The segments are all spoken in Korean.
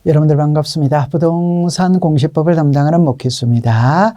여러분들 반갑습니다. 부동산 공시법을 담당하는 목희수입니다.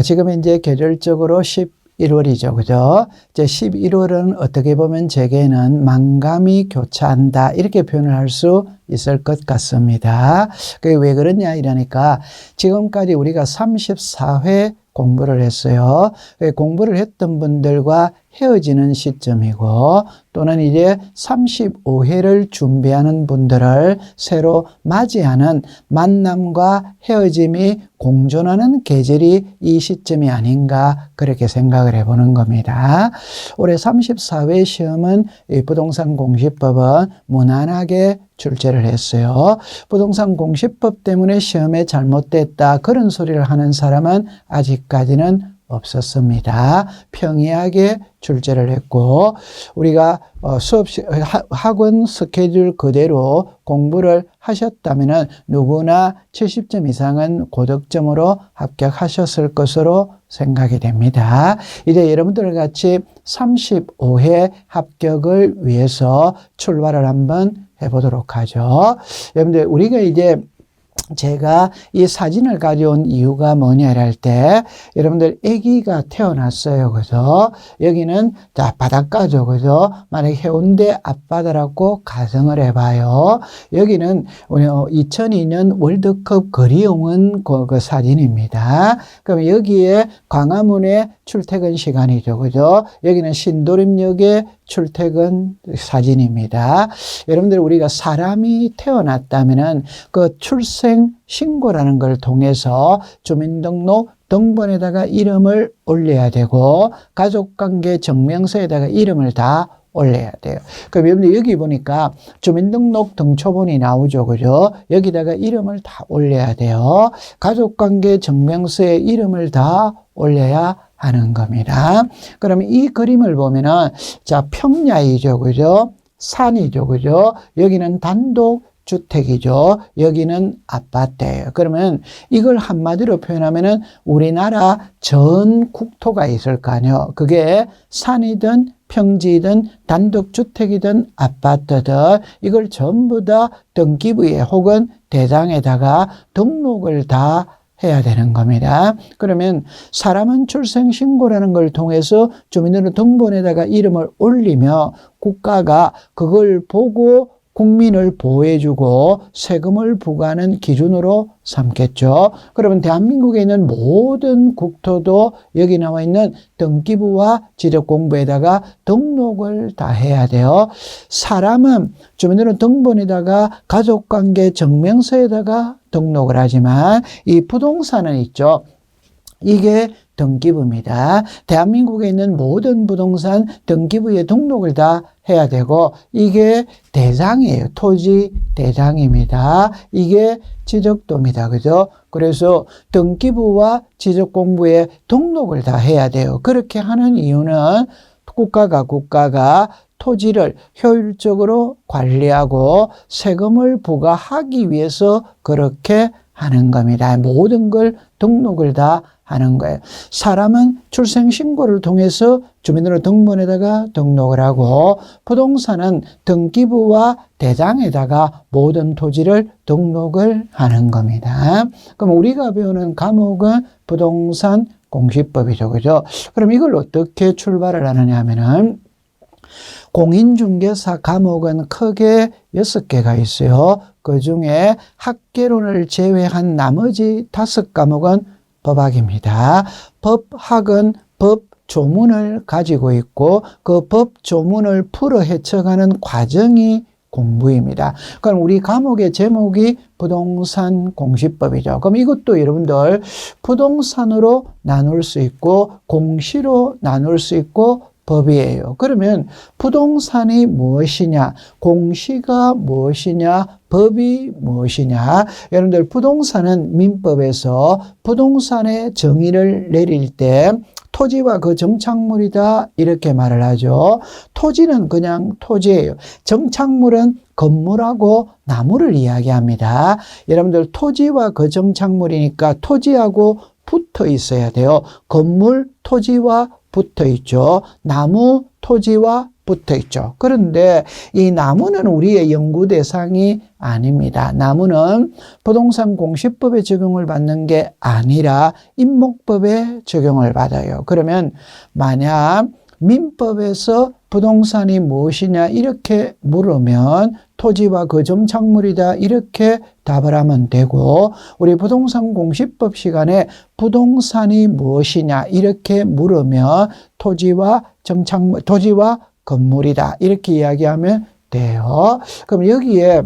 지금 이제 계절적으로 11월이죠. 그죠? 이제 11월은 어떻게 보면 제게는 만감이 교차한다. 이렇게 표현을 할 수 있을 것 같습니다. 그게 왜 그러냐 이러니까 지금까지 우리가 34회 공부를 했어요. 공부를 했던 분들과 헤어지는 시점이고 또는 이제 35회를 준비하는 분들을 새로 맞이하는 만남과 헤어짐이 공존하는 계절이 이 시점이 아닌가 그렇게 생각을 해보는 겁니다. 올해 34회 시험은 이 부동산 공시법은 무난하게 출제를 했어요. 부동산 공시법 때문에 시험에 잘못됐다 그런 소리를 하는 사람은 아직까지는 없었습니다. 평이하게 출제를 했고 우리가 학원 스케줄 그대로 공부를 하셨다면 누구나 70점 이상은 고득점으로 합격하셨을 것으로 생각이 됩니다. 이제 여러분들 같이 35회 합격을 위해서 출발을 한번 해보도록 하죠. 여러분들 우리가 이제 제가 이 사진을 가져온 이유가 뭐냐 할 때 여러분들 아기가 태어났어요. 그죠? 여기는 자 바닷가죠. 그죠? 만약에 해운대 앞바다라고 가정을 해봐요. 여기는 2002년 월드컵 거리용은 그 사진입니다. 그럼 여기에 광화문의 출퇴근 시간이죠. 그죠? 여기는 신도림역의 출퇴근 사진입니다. 여러분들 우리가 사람이 태어났다면은 그 출생 신고라는 걸 통해서 주민등록 등본에다가 이름을 올려야 되고 가족관계 증명서에다가 이름을 다 올려야 돼요. 그럼 여러분들 여기 보니까 주민등록 등초본이 나오죠. 그죠? 여기다가 이름을 다 올려야 돼요. 가족관계 증명서에 이름을 다 올려야 하는 겁니다. 그러면 이 그림을 보면은 자 평야이죠. 그죠? 산이죠. 그죠? 여기는 단독 주택이죠. 여기는 아파트예요. 그러면 이걸 한마디로 표현하면은 우리나라 전 국토가 있을 거 아니에요. 그게 산이든 평지든 단독주택이든 아파트든 이걸 전부 다 등기부에 혹은 대장에다가 등록을 다 해야 되는 겁니다. 그러면 사람은 출생신고라는 걸 통해서 주민등록 등본에다가 이름을 올리며 국가가 그걸 보고 국민을 보호해주고 세금을 부과하는 기준으로 삼겠죠. 그러면 대한민국에 있는 모든 국토도 여기 나와 있는 등기부와 지적공부에다가 등록을 다 해야 돼요. 사람은 주민등록 등본에다가 가족관계 증명서에다가 등록을 하지만 이 부동산은 있죠. 이게 등기부입니다. 대한민국에 있는 모든 부동산 등기부에 등록을 다 해야 되고 이게 대장이에요. 토지 대장입니다. 이게 지적도입니다. 그죠? 그래서 등기부와 지적공부에 등록을 다 해야 돼요. 그렇게 하는 이유는 국가가 토지를 효율적으로 관리하고 세금을 부과하기 위해서 그렇게 하는 겁니다. 모든 걸 등록을 다 하는 거예요. 사람은 출생신고를 통해서 주민등록 등본에다가 등록을 하고 부동산은 등기부와 대장에다가 모든 토지를 등록을 하는 겁니다. 그럼 우리가 배우는 과목은 부동산 공시법이죠. 그죠? 그럼 이걸 어떻게 출발을 하느냐 하면은 공인중개사 과목은 크게 6개가 있어요. 그 중에 학개론을 제외한 나머지 5과목은 법학입니다. 법학은 법 조문을 가지고 있고 그 법 조문을 풀어 헤쳐가는 과정이 공부입니다. 그럼 우리 과목의 제목이 부동산 공시법이죠. 그럼 이것도 여러분들 부동산으로 나눌 수 있고 공시로 나눌 수 있고 법이에요. 그러면 부동산이 무엇이냐, 공시가 무엇이냐, 법이 무엇이냐. 여러분들 부동산은 민법에서 부동산의 정의를 내릴 때 토지와 그 정착물이다 이렇게 말을 하죠. 토지는 그냥 토지예요. 정착물은 건물하고 나무를 이야기합니다. 여러분들 토지와 그 정착물이니까 토지하고 붙어 있어야 돼요. 건물, 토지와 붙어 있죠. 나무, 토지와 붙어 있죠. 그런데 이 나무는 우리의 연구 대상이 아닙니다. 나무는 부동산 공시법에 적용을 받는 게 아니라 임목법에 적용을 받아요. 그러면 만약 민법에서 부동산이 무엇이냐 이렇게 물으면 토지와 거점작물이다 이렇게 답을 하면 되고, 우리 부동산 공시법 시간에 부동산이 무엇이냐 이렇게 물으면 토지와 정착물, 토지와 건물이다 이렇게 이야기하면 돼요. 그럼 여기에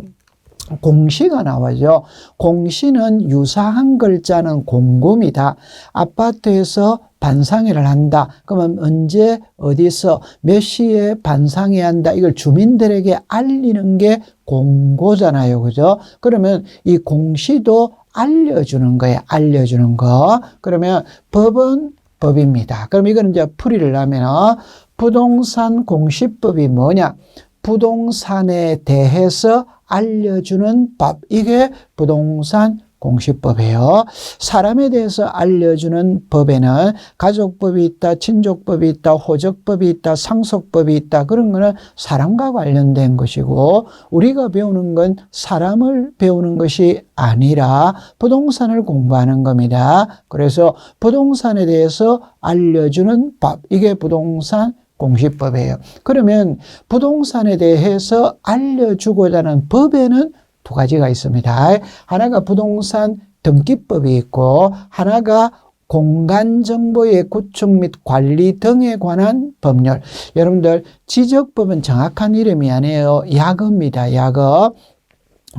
공시가 나와죠. 공시는 유사한 글자는 공금이다. 아파트에서 반상회를 한다. 그러면 언제 어디서 몇 시에 반상회 한다. 이걸 주민들에게 알리는 게 공고잖아요. 그죠? 그러면 이 공시도 알려주는 거예요. 알려주는 거. 그러면 법은 법입니다. 그럼 이거는 이제 풀이를 하면 부동산 공시법이 뭐냐? 부동산에 대해서 알려주는 법. 이게 부동산 공시법이에요. 사람에 대해서 알려주는 법에는 가족법이 있다, 친족법이 있다, 호적법이 있다, 상속법이 있다. 그런 거는 사람과 관련된 것이고, 우리가 배우는 건 사람을 배우는 것이 아니라 부동산을 공부하는 겁니다. 그래서 부동산에 대해서 알려주는 법. 이게 부동산 공시법이에요. 그러면 부동산에 대해서 알려주고자 하는 법에는 두 가지가 있습니다. 하나가 부동산 등기법이 있고, 하나가 공간정보의 구축 및 관리 등에 관한 법률. 여러분들 지적법은 정확한 이름이 아니에요. 약어입니다. 약어.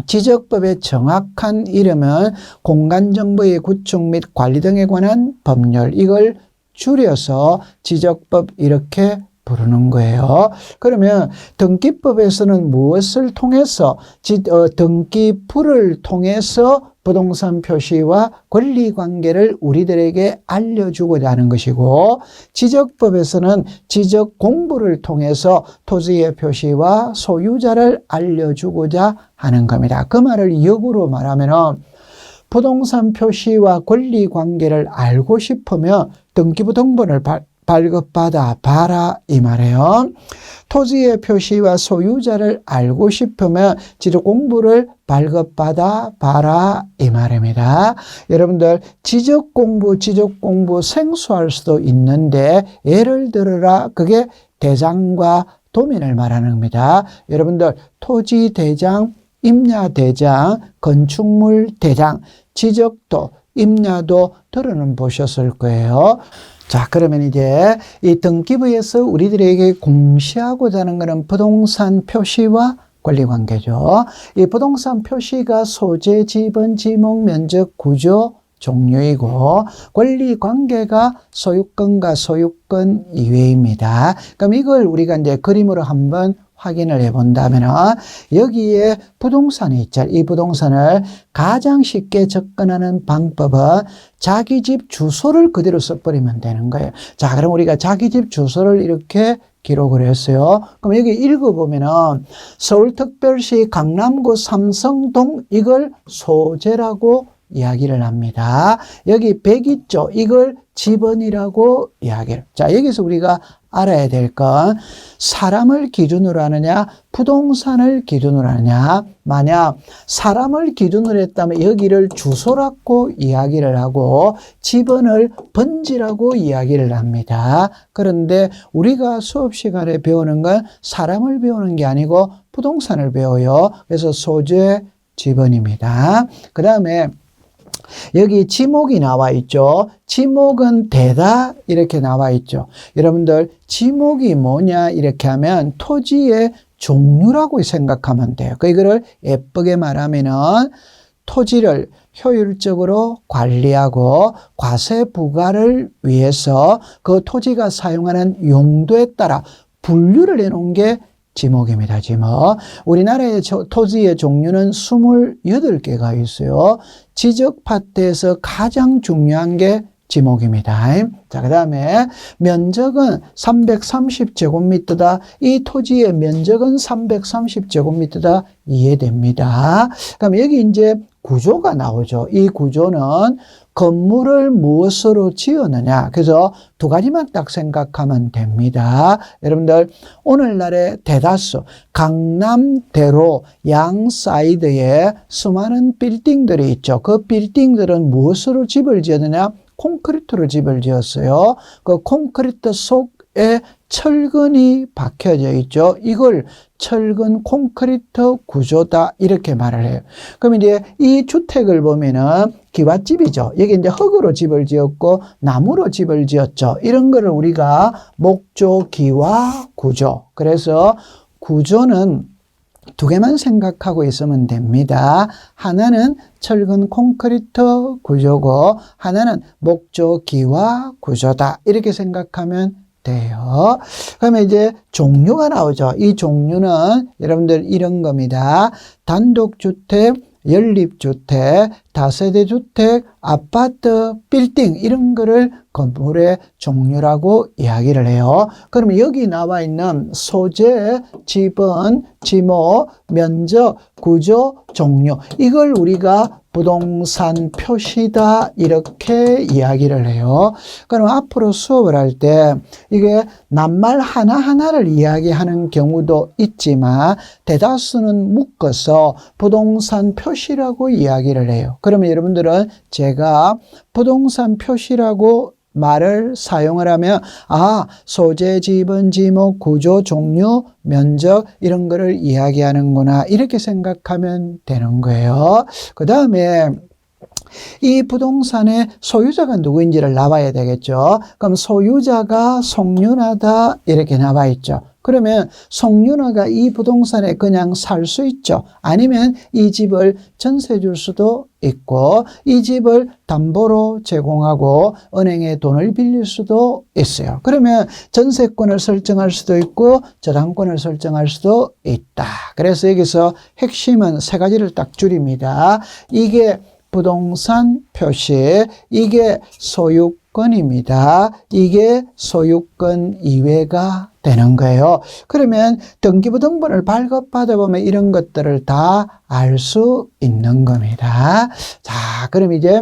지적법의 정확한 이름은 공간정보의 구축 및 관리 등에 관한 법률. 이걸 줄여서 지적법 이렇게 부르는 거예요. 그러면 등기법에서는 무엇을 통해서 등기부를 통해서 부동산 표시와 권리관계를 우리들에게 알려주고자 하는 것이고, 지적법에서는 지적 공부를 통해서 토지의 표시와 소유자를 알려주고자 하는 겁니다. 그 말을 역으로 말하면 부동산 표시와 권리관계를 알고 싶으면 등기부 등본을 발급받아 봐라 이 말이에요. 토지의 표시와 소유자를 알고 싶으면 지적 공부를 발급받아 봐라 이 말입니다. 여러분들 지적 공부 생소할 수도 있는데, 예를 들어라, 그게 대장과 도면을 말하는 겁니다. 여러분들 토지 대장, 임야 대장, 건축물 대장, 지적도, 임야도 들어는 보셨을 거예요. 자, 그러면 이제 이 등기부에서 우리들에게 공시하고자 하는 것은 부동산 표시와 권리관계죠. 이 부동산 표시가 소재, 지번, 지목, 면적, 구조, 종류이고, 권리관계가 소유권과 소유권 이외입니다. 그럼 이걸 우리가 이제 그림으로 한번 확인을 해본다면, 여기에 부동산이 있죠. 이 부동산을 가장 쉽게 접근하는 방법은 자기 집 주소를 그대로 써버리면 되는 거예요. 자, 그럼 우리가 자기 집 주소를 이렇게 기록을 했어요. 그럼 여기 읽어보면은 서울특별시 강남구 삼성동, 이걸 소재라고 이야기를 합니다. 여기 100 있죠. 이걸 지번이라고 이야기를. 자, 여기서 우리가 알아야 될 건 사람을 기준으로 하느냐, 부동산을 기준으로 하느냐. 만약 사람을 기준으로 했다면 여기를 주소라고 이야기를 하고 지번을 번지라고 이야기를 합니다. 그런데 우리가 수업 시간에 배우는 건 사람을 배우는 게 아니고 부동산을 배워요. 그래서 소재, 지번입니다. 그 다음에 여기 지목이 나와 있죠. 지목은 대다 이렇게 나와 있죠. 여러분들 지목이 뭐냐 이렇게 하면 토지의 종류라고 생각하면 돼요. 이거를 예쁘게 말하면은 토지를 효율적으로 관리하고 과세 부과를 위해서 그 토지가 사용하는 용도에 따라 분류를 해놓은 게 지목입니다. 지목. 우리나라의 토지의 종류는 28개가 있어요. 지적 파트에서 가장 중요한 게 지목입니다. 자, 그 다음에 면적은 330제곱미터다. 이 토지의 면적은 330제곱미터다. 이해됩니다. 그럼 여기 이제 구조가 나오죠. 이 구조는 건물을 무엇으로 지었느냐. 그래서 두 가지만 딱 생각하면 됩니다. 여러분들 오늘날의 대다수 강남대로 양 사이드에 수많은 빌딩들이 있죠. 그 빌딩들은 무엇으로 집을 지었느냐. 콘크리트로 집을 지었어요. 그 콘크리트 속에 철근이 박혀져 있죠. 이걸 철근 콘크리트 구조다 이렇게 말을 해요. 그럼 이제 이 주택을 보면은 기와집이죠. 여기 이제 흙으로 집을 지었고 나무로 집을 지었죠. 이런 거를 우리가 목조, 기와, 구조. 그래서 구조는 두 개만 생각하고 있으면 됩니다. 하나는 철근 콘크리트 구조고 하나는 목조, 기와 구조다. 이렇게 생각하면 돼요. 그러면 이제 종류가 나오죠. 이 종류는 여러분들 이런 겁니다. 단독주택, 연립주택, 다세대주택, 아파트, 빌딩 이런 거를 건물의 종류라고 이야기를 해요. 그러면 여기 나와 있는 소재, 지번, 지목, 면적, 구조, 종류 이걸 우리가 부동산 표시다 이렇게 이야기를 해요. 그럼 앞으로 수업을 할 때 이게 낱말 하나하나를 이야기하는 경우도 있지만 대다수는 묶어서 부동산 표시라고 이야기를 해요. 그러면 여러분들은 제가 부동산 표시라고 말을 사용을 하면 소재, 지번, 지목, 구조, 종류, 면적 이런 거를 이야기하는구나 이렇게 생각하면 되는 거예요. 그 다음에 이 부동산의 소유자가 누구인지를 나와야 되겠죠. 그럼 소유자가 송윤하다 이렇게 나와 있죠. 그러면 송윤아가 이 부동산에 그냥 살 수 있죠. 아니면 이 집을 전세 줄 수도 있고 이 집을 담보로 제공하고 은행에 돈을 빌릴 수도 있어요. 그러면 전세권을 설정할 수도 있고 저당권을 설정할 수도 있다. 그래서 여기서 핵심은 세 가지를 딱 줄입니다. 이게 부동산 표시, 이게 소유권입니다. 이게 소유권 이외가 되는 거예요. 그러면 등기부등본을 발급받아 보면 이런 것들을 다 알 수 있는 겁니다. 자, 그럼 이제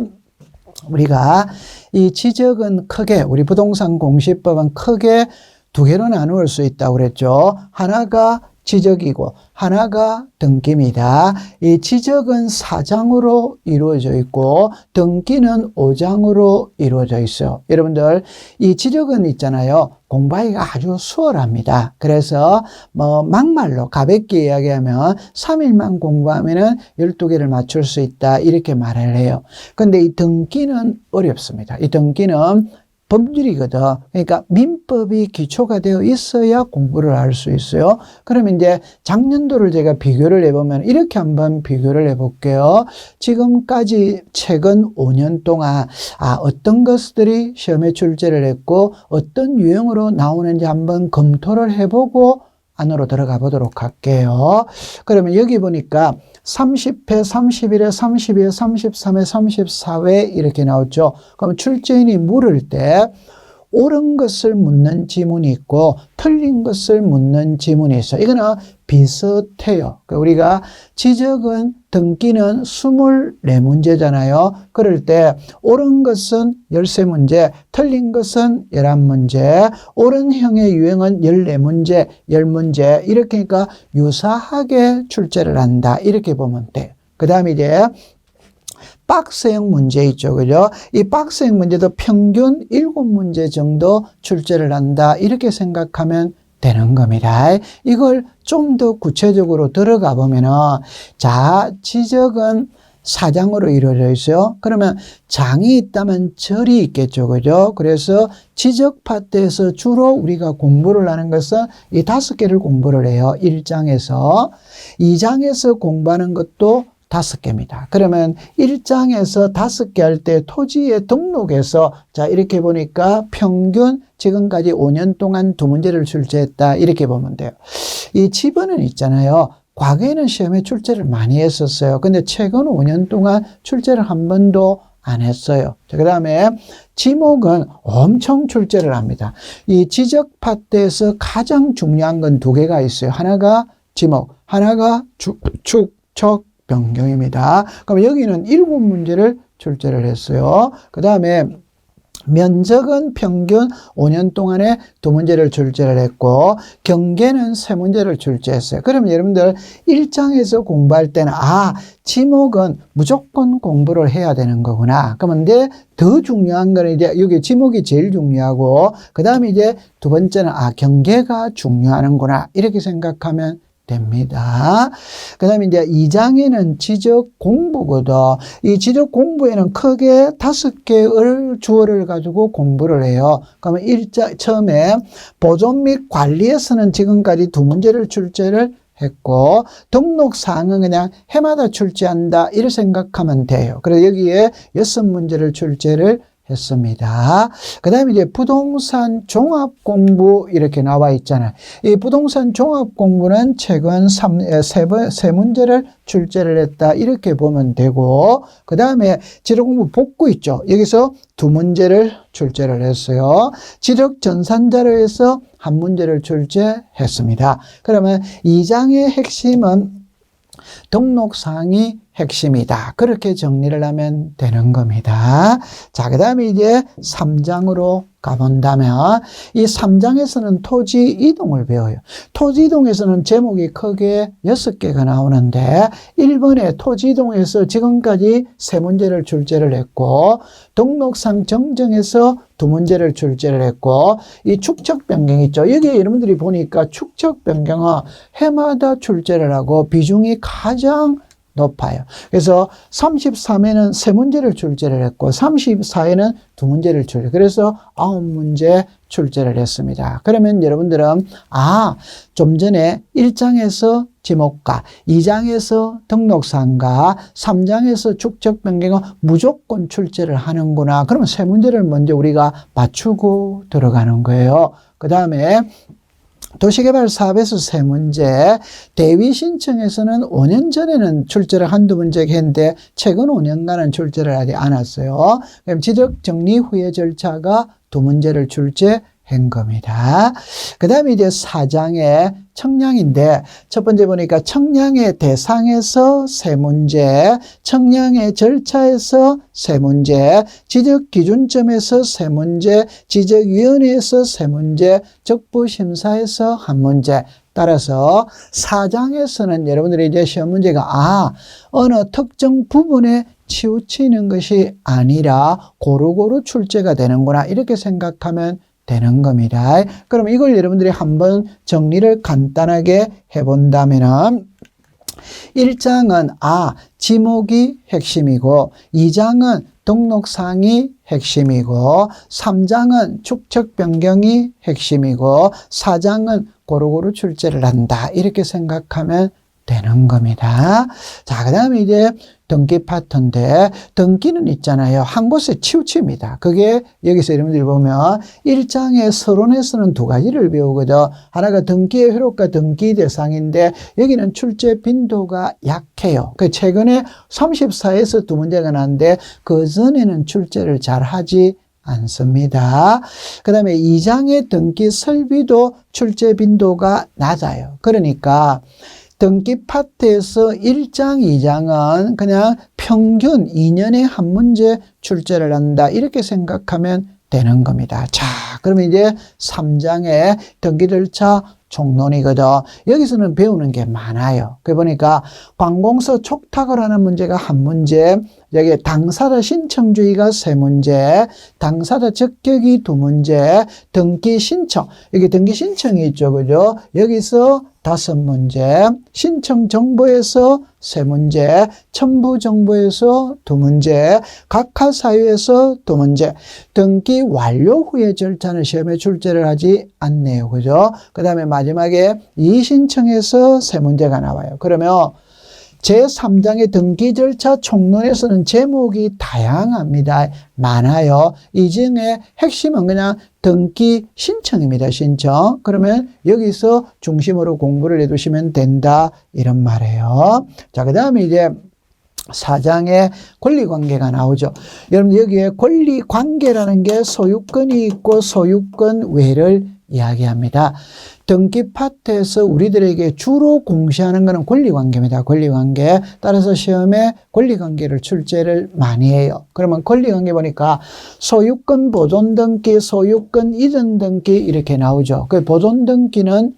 우리가 이 지적은 크게 우리 부동산 공시법은 크게 두 개로 나눌 수 있다고 그랬죠. 하나가 지적이고 하나가 등기입니다. 이 지적은 4장으로 이루어져 있고 등기는 5장으로 이루어져 있어요. 여러분들 이 지적은 있잖아요. 공부하기가 아주 수월합니다. 그래서 막말로 가볍게 이야기하면 3일만 공부하면은 12개를 맞출 수 있다 이렇게 말을 해요. 근데 이 등기는 어렵습니다. 이 등기는 법률이거든. 그러니까 민법이 기초가 되어 있어야 공부를 할 수 있어요. 그러면 이제 작년도를 제가 비교를 해보면 이렇게 한번 비교를 해볼게요. 지금까지 최근 5년 동안 어떤 것들이 시험에 출제를 했고 어떤 유형으로 나오는지 한번 검토를 해보고 안으로 들어가 보도록 할게요. 그러면 여기 보니까 30회, 31회, 32회, 33회, 34회 이렇게 나오죠. 그럼 출제인이 물을 때 옳은 것을 묻는 지문이 있고 틀린 것을 묻는 지문이 있어요. 이거는 비슷해요. 우리가 지적은 등기는 24문제잖아요. 그럴 때 옳은 것은 13문제, 틀린 것은 11문제, 옳은 형의 유형은 14문제, 10문제 이렇게 하니까 유사하게 출제를 한다. 이렇게 보면 돼요. 그 다음에 이제 박스형 문제 있죠. 그죠? 이 박스형 문제도 평균 7문제 정도 출제를 한다. 이렇게 생각하면 되는 겁니다. 이걸 좀 더 구체적으로 들어가 보면은 자, 지적은 4장으로 이루어져 있어요. 그러면 장이 있다면 절이 있겠죠. 그죠? 그래서 지적 파트에서 주로 우리가 공부를 하는 것은 이 5개를 공부를 해요. 1장에서. 2장에서 공부하는 것도 5개입니다. 그러면 1장에서 5개 할 때 토지의 등록에서 자 이렇게 보니까 평균 지금까지 5년 동안 2문제를 출제했다. 이렇게 보면 돼요. 이 지번은 있잖아요. 과거에는 시험에 출제를 많이 했었어요. 근데 최근 5년 동안 출제를 한 번도 안 했어요. 자, 그 다음에 지목은 엄청 출제를 합니다. 이 지적 파트에서 가장 중요한 건 두 개가 있어요. 하나가 지목, 하나가 축척 변경입니다. 그럼 여기는 7문제를 출제를 했어요. 그 다음에 면적은 평균 5년 동안에 2문제를 출제를 했고 경계는 3문제를 출제했어요. 그러면 여러분들 1장에서 공부할 때는 지목은 무조건 공부를 해야 되는 거구나. 그런데 더 중요한 거는 이제 여기 지목이 제일 중요하고 그 다음에 이제 두 번째는 경계가 중요하는구나 이렇게 생각하면 됩니다. 그 다음에 이제 2장에는 지적 공부거든. 이 지적 공부에는 크게 5개의 주어를 가지고 공부를 해요. 그러면 처음에 보존 및 관리에서는 지금까지 2문제를 출제를 했고 등록사항은 그냥 해마다 출제한다 이렇게 생각하면 돼요. 그래서 여기에 6문제를 출제를 했습니다. 그 다음에 이제 부동산 종합공부 이렇게 나와 있잖아요. 이 부동산 종합공부는 최근 3문제를 출제를 했다. 이렇게 보면 되고, 그 다음에 지력공부 복구 있죠. 여기서 2문제를 출제를 했어요. 지력 전산자료에서 1문제를 출제했습니다. 그러면 2장의 핵심은 등록사항이 핵심이다. 그렇게 정리를 하면 되는 겁니다. 자, 그 다음에 이제 3장으로 가본다면 이 3장에서는 토지 이동을 배워요. 토지 이동에서는 제목이 크게 6개가 나오는데 1번에 토지 이동에서 지금까지 3문제를 출제를 했고 등록상 정정에서 2문제를 출제를 했고 이 축척 변경 있죠. 여기에 여러분들이 보니까 축척 변경은 해마다 출제를 하고 비중이 가장 높아요. 그래서 33에는 3문제를 출제를 했고 34에는 2문제를 출제. 그래서 9문제 출제를 했습니다. 그러면 여러분들은 좀 전에 1장에서 지목과 2장에서 등록사항과 3장에서 축적 변경은 무조건 출제를 하는구나. 그러면 3문제를 먼저 우리가 맞추고 들어가는 거예요. 그 다음에 도시개발 사업에서 3문제, 대위 신청에서는 5년 전에는 출제를 한두 문제 했는데 최근 5년간은 출제를 하지 않았어요. 그럼 지적 정리 후의 절차가 2문제를 출제한 겁니다. 그 다음에 이제 4장에 청량인데 첫 번째 보니까 청량의 대상에서 3문제, 청량의 절차에서 3문제, 지적 기준점에서 3문제, 지적위원회에서 3문제, 적부심사에서 1문제. 따라서 4장에서는 여러분들이 이제 시험 문제가 어느 특정 부분에 치우치는 것이 아니라 고루고루 출제가 되는구나 이렇게 생각하면 되는 겁니다. 그럼 이걸 여러분들이 한번 정리를 간단하게 해본다면은 1장은 지목이 핵심이고 2장은 등록사항이 핵심이고 3장은 축척 변경이 핵심이고 4장은 고루고루 출제를 한다. 이렇게 생각하면 되는 겁니다. 자, 그 다음에 이제 등기 파트인데 등기는 있잖아요. 한 곳에 치우칩니다. 그게 여기서 여러분들이 보면 1장의 서론에서는 2가지를 배우거든. 하나가 등기의 효력과 등기 대상인데 여기는 출제 빈도가 약해요. 최근에 34에서 2문제가 나는데 그 전에는 출제를 잘 하지 않습니다. 그 다음에 2장의 등기 설비도 출제 빈도가 낮아요. 그러니까 등기 파트에서 1장, 2장은 그냥 평균 2년에 1문제 출제를 한다. 이렇게 생각하면 되는 겁니다. 자, 그러면 이제 3장의 등기 절차 총론이거든. 여기서는 배우는 게 많아요. 그 보니까 관공서 촉탁을 하는 문제가 1문제, 여기 당사자 신청주의가 3문제, 당사자 적격이 2문제, 등기 신청, 여기 등기 신청이 있죠. 그죠? 여기서 5문제, 신청 정보에서 3문제, 첨부 정보에서 2문제, 각하 사유에서 2문제, 등기 완료 후의 절차는 시험에 출제를 하지 않네요. 그죠? 그 다음에 마지막에 이신청에서 3문제가 나와요. 그러면 제3장의 등기 절차 총론에서는 제목이 다양합니다. 많아요. 이 중에 핵심은 그냥 등기 신청입니다. 신청. 그러면 여기서 중심으로 공부를 해두시면 된다. 이런 말이에요. 자, 그 다음에 이제 사장의 권리관계가 나오죠. 여러분 여기에 권리관계라는 게 소유권이 있고 소유권 외를 이야기합니다. 등기 파트에서 우리들에게 주로 공시하는 것은 권리관계입니다. 권리관계. 따라서 시험에 권리관계를 출제를 많이 해요. 그러면 권리관계 보니까 소유권 보존등기, 소유권 이전등기 이렇게 나오죠. 그 보존등기는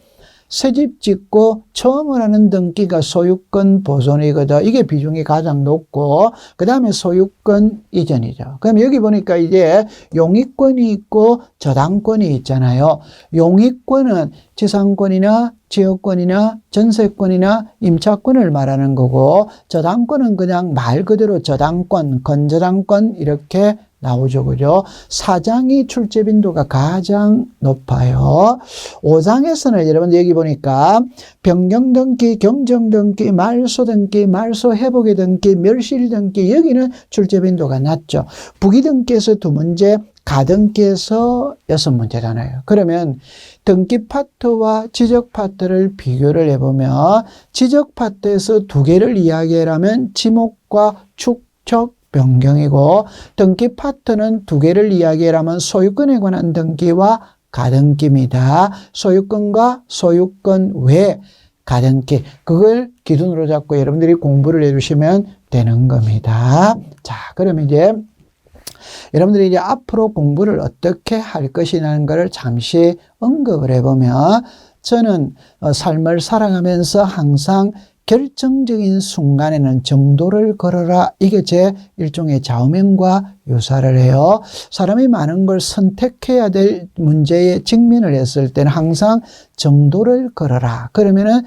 새집 짓고 처음을 하는 등기가 소유권 보존이거든. 이게 비중이 가장 높고 그 다음에 소유권 이전이죠. 그럼 여기 보니까 이제 용익권이 있고 저당권이 있잖아요. 용익권은 지상권이나 지역권이나 전세권이나 임차권을 말하는 거고 저당권은 그냥 말 그대로 저당권, 건저당권 이렇게 나오죠. 그죠? 4장이 출제 빈도가 가장 높아요. 5장에서는 여러분 여기 보니까 변경등기, 경정등기, 말소등기, 말소회복의 등기, 멸실등기 여기는 출제 빈도가 낮죠. 부기등기에서 2문제, 가등기에서 6문제잖아요. 그러면 등기 파트와 지적 파트를 비교를 해보면 지적 파트에서 2개를 이야기하려면 지목과 축적 변경이고 등기 파트는 2개를 이야기하려면 소유권에 관한 등기와 가등기입니다. 소유권과 소유권 외 가등기 그걸 기준으로 잡고 여러분들이 공부를 해주시면 되는 겁니다. 자, 그럼 이제 여러분들이 이제 앞으로 공부를 어떻게 할 것이라는 것을 잠시 언급을 해보면 저는 삶을 살아가면서 항상 결정적인 순간에는 정도를 걸어라. 이게 제 일종의 좌우명과 유사를 해요. 사람이 많은 걸 선택해야 될 문제에 직면을 했을 때는 항상 정도를 걸어라. 그러면은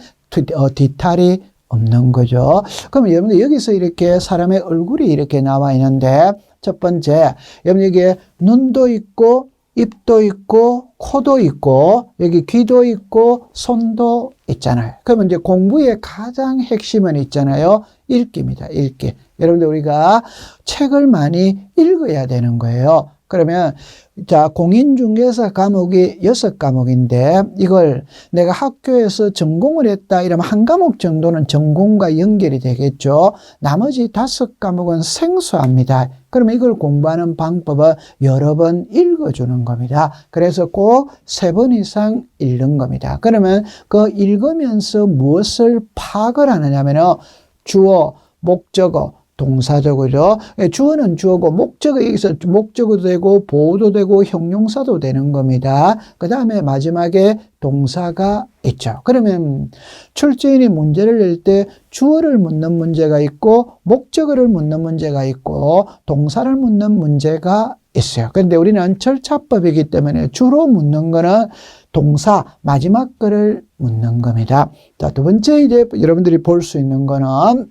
뒤탈이 없는 거죠. 그럼 여러분들 여기서 이렇게 사람의 얼굴이 이렇게 나와 있는데 첫 번째, 여러분 여기에 눈도 있고 입도 있고 코도 있고 여기 귀도 있고 손도 있잖아요. 그러면 이제 공부의 가장 핵심은 있잖아요. 읽기입니다. 읽기. 여러분들 우리가 책을 많이 읽어야 되는 거예요. 그러면 자, 공인중개사 과목이 6과목인데 이걸 내가 학교에서 전공을 했다 이러면 한 과목 정도는 전공과 연결이 되겠죠. 나머지 5과목은 생소합니다. 그러면 이걸 공부하는 방법은 여러 번 읽어주는 겁니다. 그래서 꼭 3번 이상 읽는 겁니다. 그러면 그 읽으면서 무엇을 파악을 하느냐면요. 주어, 목적어, 동사적으로 주어는 주어고 목적어 여기서 목적어도 되고 보어도 되고 형용사도 되는 겁니다. 그 다음에 마지막에 동사가 있죠. 그러면 출제인이 문제를 낼 때 주어를 묻는 문제가 있고 목적어를 묻는 문제가 있고 동사를 묻는 문제가 있어요. 그런데 우리는 절차법이기 때문에 주로 묻는 거는 동사 마지막 거를 묻는 겁니다. 자, 2번째 이제 여러분들이 볼 수 있는 거는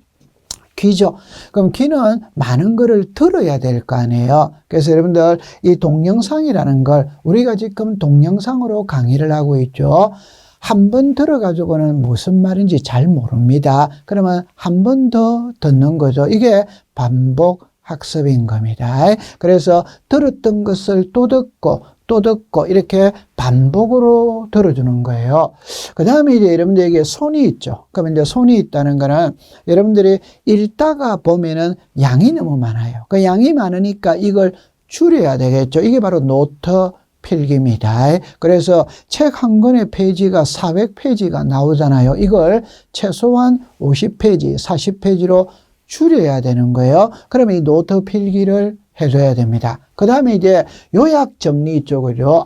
귀죠. 그럼 귀는 많은 거를 들어야 될 거 아니에요. 그래서 여러분들 이 동영상이라는 걸 우리가 지금 동영상으로 강의를 하고 있죠. 한 번 들어가지고는 무슨 말인지 잘 모릅니다. 그러면 한 번 더 듣는 거죠. 이게 반복 학습인 겁니다. 그래서 들었던 것을 또 듣고 또 듣고 이렇게 반복으로 들어주는 거예요. 그 다음에 이제 여러분들에게 손이 있죠. 그러면 이제 손이 있다는 거는 여러분들이 읽다가 보면은 양이 너무 많아요. 그 양이 많으니까 이걸 줄여야 되겠죠. 이게 바로 노트 필기입니다. 그래서 책 한 권의 페이지가 400페이지가 나오잖아요. 이걸 최소한 50페이지, 40페이지로 줄여야 되는 거예요. 그러면 이 노트 필기를 해줘야 됩니다. 그 다음에 이제 요약 정리 쪽으로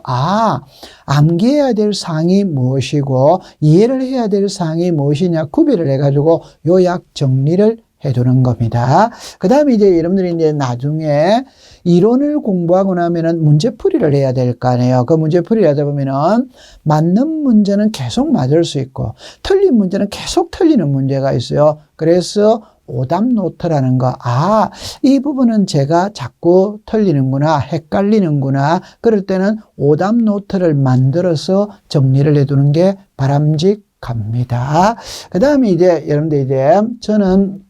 암기해야 될 사항이 무엇이고 이해를 해야 될 사항이 무엇이냐 구별을 해가지고 요약 정리를 해두는 겁니다. 그 다음에 이제 여러분들이 이제 나중에 이론을 공부하고 나면은 문제풀이를 해야 될 거 아니에요. 그 문제풀이를 하다 보면은 맞는 문제는 계속 맞을 수 있고 틀린 문제는 계속 틀리는 문제가 있어요. 그래서 오답 노트라는 거, 이 부분은 제가 자꾸 틀리는구나, 헷갈리는구나. 그럴 때는 오답 노트를 만들어서 정리를 해두는 게 바람직합니다. 그 다음에 이제 여러분들 이제 저는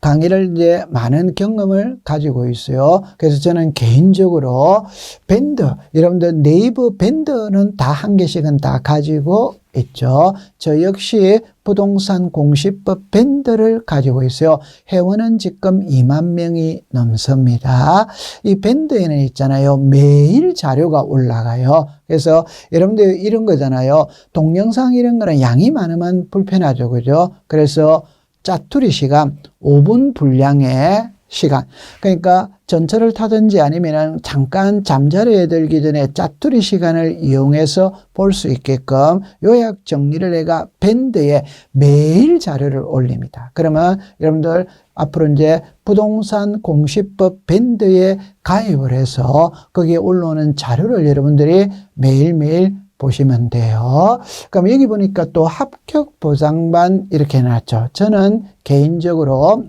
강의를 이제 많은 경험을 가지고 있어요. 그래서 저는 개인적으로 밴드, 여러분들 네이버 밴드는 다 한 개씩은 다 가지고 있죠. 저 역시 부동산 공시법 밴드를 가지고 있어요. 회원은 지금 2만 명이 넘습니다. 이 밴드에는 있잖아요. 매일 자료가 올라가요. 그래서 여러분들 이런 거잖아요. 동영상 이런 거는 양이 많으면 불편하죠. 그죠? 그래서 짜투리 시간 5분 분량의 시간. 그러니까 전철을 타든지 아니면 잠깐 잠자리에 들기 전에 짜투리 시간을 이용해서 볼 수 있게끔 요약 정리를 내가 밴드에 매일 자료를 올립니다. 그러면 여러분들 앞으로 이제 부동산 공시법 밴드에 가입을 해서 거기에 올라오는 자료를 여러분들이 매일매일 보시면 돼요. 그럼 여기 보니까 또 합격 보장반 이렇게 해놨죠. 저는 개인적으로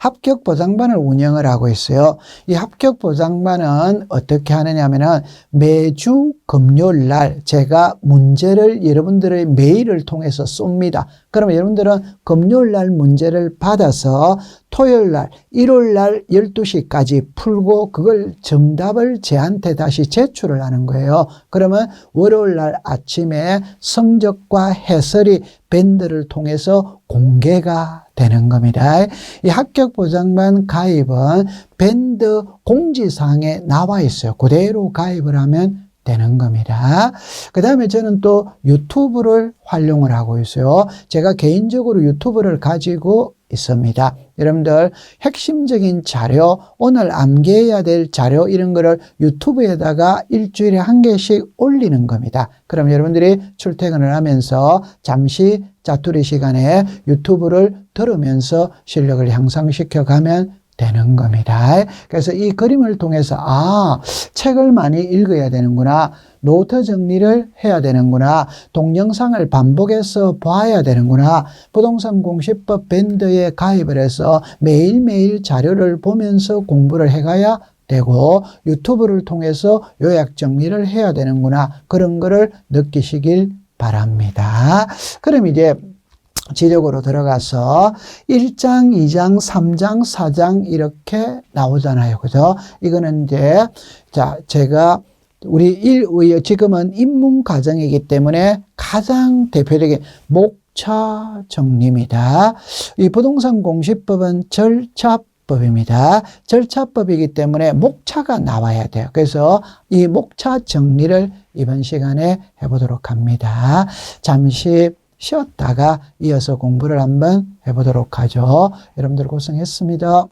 합격 보장반을 운영을 하고 있어요. 이 합격 보장반은 어떻게 하느냐면은 매주 금요일 날 제가 문제를 여러분들의 메일을 통해서 쏩니다. 그러면 여러분들은 금요일 날 문제를 받아서 토요일 날, 일요일 날 12시까지 풀고 그걸 정답을 저한테 다시 제출을 하는 거예요. 그러면 월요일 날 아침에 성적과 해설이 밴드를 통해서 공개가 되는 겁니다. 이 합격 보장반 가입은 밴드 공지사항에 나와 있어요. 그대로 가입을 하면 되는 겁니다. 그 다음에 저는 또 유튜브를 활용을 하고 있어요. 제가 개인적으로 유튜브를 가지고 있습니다. 여러분들 핵심적인 자료, 오늘 암기해야 될 자료 이런 거를 유튜브에다가 일주일에 1개씩 올리는 겁니다. 그럼 여러분들이 출퇴근을 하면서 잠시 짜투리 시간에 유튜브를 들으면서 실력을 향상시켜 가면 되는 겁니다. 그래서 이 그림을 통해서 책을 많이 읽어야 되는구나. 노트 정리를 해야 되는구나. 동영상을 반복해서 봐야 되는구나. 부동산 공시법 밴드에 가입을 해서 매일매일 자료를 보면서 공부를 해가야 되고 유튜브를 통해서 요약 정리를 해야 되는구나. 그런 거를 느끼시길 바랍니다. 그럼 이제 지적으로 들어가서 1장, 2장, 3장, 4장 이렇게 나오잖아요. 그죠? 이거는 이제 제가 우리 지금은 입문 과정이기 때문에 가장 대표적인 목차 정리입니다. 이 부동산 공시법은 절차법입니다. 절차법이기 때문에 목차가 나와야 돼요. 그래서 이 목차 정리를 이번 시간에 해보도록 합니다. 잠시 쉬었다가 이어서 공부를 한번 해보도록 하죠. 여러분들 고생했습니다.